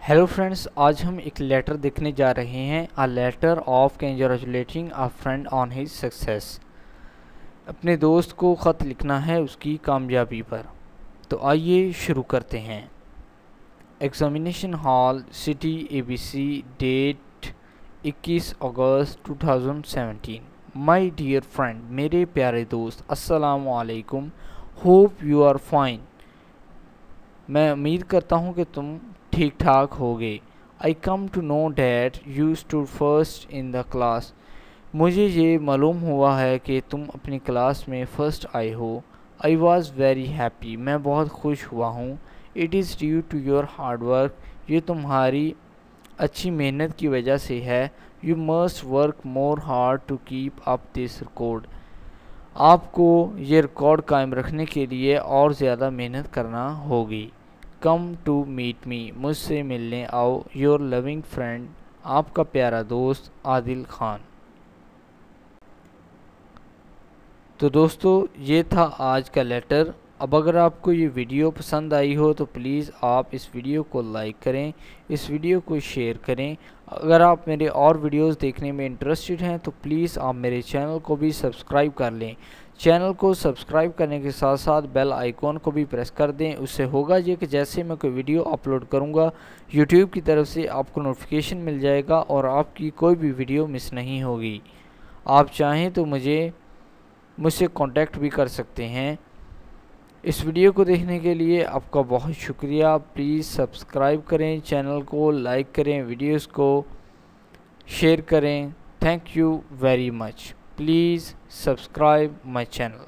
Hello friends, आज हम एक लेटर देखने जा रहे हैं। A letter of congratulating a friend on his success. अपने दोस्त को ख़त लिखना है उसकी कामयाबी पर। तो आइए शुरू करते हैं। Examination hall, city, ABC, date 21 अगस्त 2017। माय डियर फ्रेंड, मेरे प्यारे दोस्त, अस्सलाम वालेकुम। Hope you are fine. मैं उम्मीद करता हूँ कि तुम ठीक ठाक होगे। I come to know that you stood first in the class. मुझे ये मालूम हुआ है कि तुम अपनी क्लास में फ़र्स्ट आए हो। I was very happy. मैं बहुत खुश हुआ हूँ। It is due to your hard work. ये तुम्हारी अच्छी मेहनत की वजह से है। You must work more hard to keep up this record. आपको ये रिकॉर्ड कायम रखने के लिए और ज़्यादा मेहनत करना होगी। Come to meet me. मुझसे मिलने आओ। योर लविंग फ्रेंड, आपका प्यारा दोस्त आदिल खान। तो दोस्तों, ये था आज का लेटर। अब अगर आपको ये वीडियो पसंद आई हो तो प्लीज़ आप इस वीडियो को लाइक करें, इस वीडियो को शेयर करें। अगर आप मेरे और वीडियोस देखने में इंटरेस्टेड हैं तो प्लीज़ आप मेरे चैनल को भी सब्सक्राइब कर लें। चैनल को सब्सक्राइब करने के साथ साथ बेल आइकॉन को भी प्रेस कर दें। उससे होगा ये कि जैसे मैं कोई वीडियो अपलोड करूँगा, यूट्यूब की तरफ से आपको नोटिफिकेशन मिल जाएगा और आपकी कोई भी वीडियो मिस नहीं होगी। आप चाहें तो मुझसे कांटेक्ट भी कर सकते हैं। इस वीडियो को देखने के लिए आपका बहुत शुक्रिया। प्लीज़ सब्सक्राइब करें, चैनल को लाइक करें, वीडियोस को शेयर करें। Thank you very much. Please subscribe my channel.